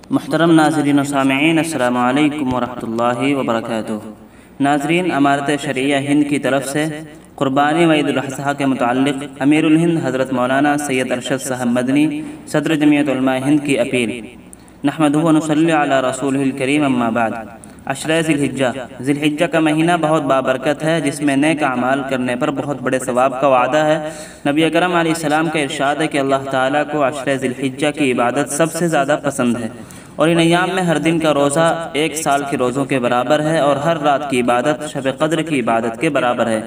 محترم ناظرین و سامعین، السلام علیکم ورحمۃ اللہ وبرکاتہ۔ ناظرین، امارت شرعیہ ہند کی طرف سے قربانی و عید الاضحیٰ کے متعلق امیر الہند حضرت مولانا سید ارشد صاحب مدنی صدر جمعیت علماء ہند کی اپیل۔ نحمدہ و نصلی علی رسولہ الکریم، اما بعد۔ عشرہ ذی الحجہ، ذی الحجہ کا مہینہ بہت بابرکت ہے، جس میں نیک اعمال کرنے پر بہت بڑے ثواب کا وعدہ ہے۔ نبی اکرم علیہ السلام کا ارشاد ہے کہ اللہ تعالیٰ کو عشرہ ذی الحجہ کی عبادت سب سے زیادہ پسند ہے، اور ان ایام میں ہر دن کا روزہ 1 سال کے روزوں کے برابر ہے، اور ہر رات کی عبادت شب قدر کی عبادت کے برابر ہے۔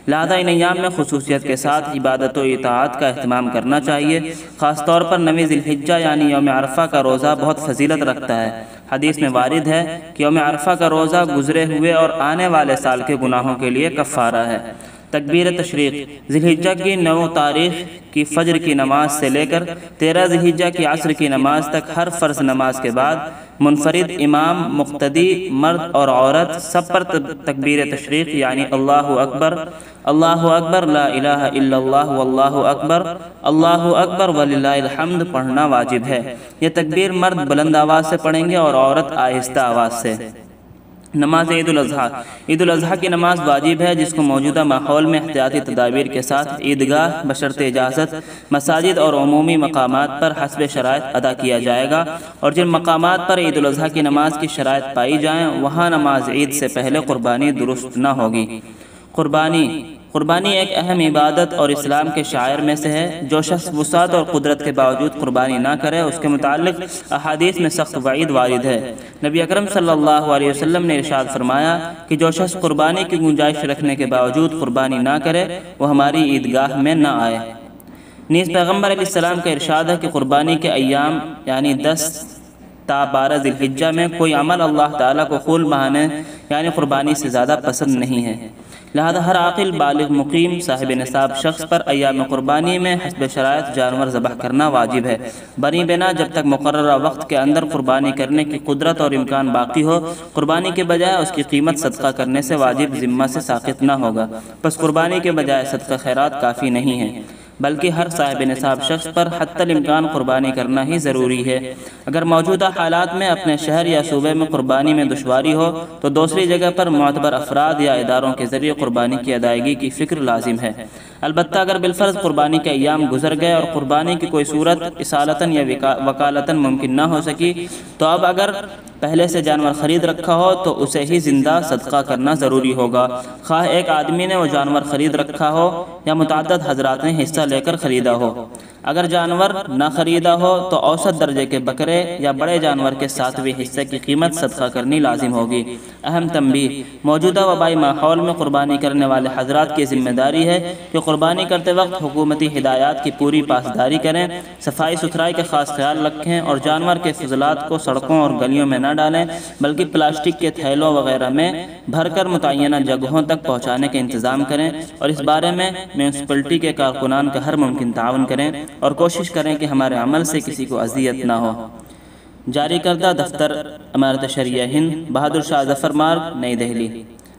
لہذا ان ایام میں خصوصیت کے ساتھ عبادت و اطاعت کا اہتمام کرنا چاہیے۔ خاص طور پر 9 ذی الحجہ یعنی یوم عرفہ کا روزہ بہت فضیلت رکھتا ہے۔ حدیث میں وارد ہے کہ یوم عرفہ کا روزہ گزرے ہوئے اور آنے والے سال کے گناہوں کے لیے کفارہ ہے۔ تکبیر تشریق، ذی الحجہ کی 9 تاریخ کی فجر کی نماز سے لے کر 13 ذی الحجہ کی عصر کی نماز تک ہر فرض نماز کے بعد منفرد، امام، مقتدی، مرد اور عورت سب پر تکبیر تشریق یعنی اللہ اکبر، اللہ اکبر، لا الہ الا اللہ، واللہ اکبر، اللہ اکبر وللہ الحمد پڑھنا واجب ہے۔ یہ تکبیر مرد بلند آواز سے پڑھیں گے اور عورت آہستہ آواز سے۔ نماز عید الاضحیٰ، عید الاضحیٰ کی نماز واجب ہے، جس کو موجودہ ماحول میں احتیاطی تدابیر کے ساتھ عیدگاہ بشرط اجازت، مساجد اور عمومی مقامات پر حسب شرائط ادا کیا جائے گا، اور جن مقامات پر عید الاضحیٰ کی نماز کی شرائط پائی جائیں وہاں نماز عید سے پہلے قربانی درست نہ ہوگی۔ قربانی ایک اہم عبادت اور اسلام کے شعائر میں سے ہے۔ جو شخص وسعت اور قدرت کے باوجود قربانی نہ کرے، اس کے متعلق احادیث میں سخت وعید وارد ہے۔ نبی اکرم صلی اللہ علیہ وسلم نے ارشاد فرمایا کہ جو شخص قربانی کی گنجائش رکھنے کے باوجود قربانی نہ کرے وہ ہماری عیدگاہ میں نہ آئے۔ نیز پیغمبر علیہ السلام کا ارشاد ہے کہ قربانی کے ایام یعنی 10 تا 12 ذی الحجہ میں کوئی عمل اللہ تعالیٰ کو خول بہانے یعنی قربانی سے زیادہ پسند نہیں ہے۔ لہذا ہر عاقل، بالغ، مقیم، صاحب نصاب شخص پر ایام قربانی میں حسب شرائط جانور ذبح کرنا واجب ہے، بنی بنا جب تک مقررہ وقت کے اندر قربانی کرنے کی قدرت اور امکان باقی ہو، قربانی کے بجائے اس کی قیمت صدقہ کرنے سے واجب ذمہ سے ساقط نہ ہوگا۔ پس قربانی کے بجائے صدقہ خیرات کافی نہیں ہے، بلکہ ہر صاحب نصاب شخص پر حتی الامکان قربانی کرنا ہی ضروری ہے۔ اگر موجودہ حالات میں اپنے شہر یا صوبے میں قربانی میں دشواری ہو تو دوسری جگہ پر معتبر افراد یا اداروں کے ذریعے قربانی کی ادائیگی کی فکر لازم ہے۔ البتہ اگر بالفرض قربانی کے ایام گزر گئے اور قربانی کی کوئی صورت اصالتاً یا وکالتاً ممکن نہ ہو سکی تو اب اگر پہلے سے جانور خرید رکھا ہو تو اسے ہی زندہ صدقہ کرنا ضروری ہوگا، خواہ ایک آدمی نے وہ جانور خرید رکھا ہو یا متعدد حضرات نے حصہ لے کر خریدا ہو۔ اگر جانور نہ خریدا ہو تو اوسط درجے کے بکرے یا بڑے جانور کے 7ویں حصے کی قیمت صدقہ کرنی لازم ہوگی۔ اہم تنبیہ، موجودہ وبائی ماحول میں قربانی کرنے والے حضرات کی ذمہ داری ہے کہ قربانی کرتے وقت حکومتی ہدایات کی پوری پاسداری کریں، صفائی ستھرائی کا خاص خیال رکھیں اور جانور کے فضلات کو سڑکوں اور گلیوں میں نہ ڈالیں بلکہ پلاسٹک کے تھیلوں وغیرہ میں بھر کر متعینہ جگہوں تک پہنچانے کا انتظام کریں، اور اس بارے میں میونسپلٹی کے کارکنان کا ہر ممکن تعاون کریں اور کوشش کریں کہ ہمارے عمل سے کسی کو اذیت نہ ہو۔ جاری کردہ دفتر امارت شرعیہ ہند، بہادر شاہ ظفر مارگ، نئی دہلی۔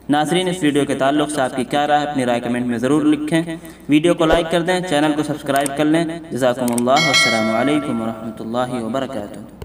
ناظرین، اس ویڈیو کے تعلق سے آپ کی کیا رائے ہے؟ اپنی رائے کمنٹ میں ضرور لکھیں، ویڈیو کو لائک کر دیں، چینل کو سبسکرائب کر لیں۔ جزاکم اللہ، والسلام علیکم ورحمۃ اللہ وبرکاتہ۔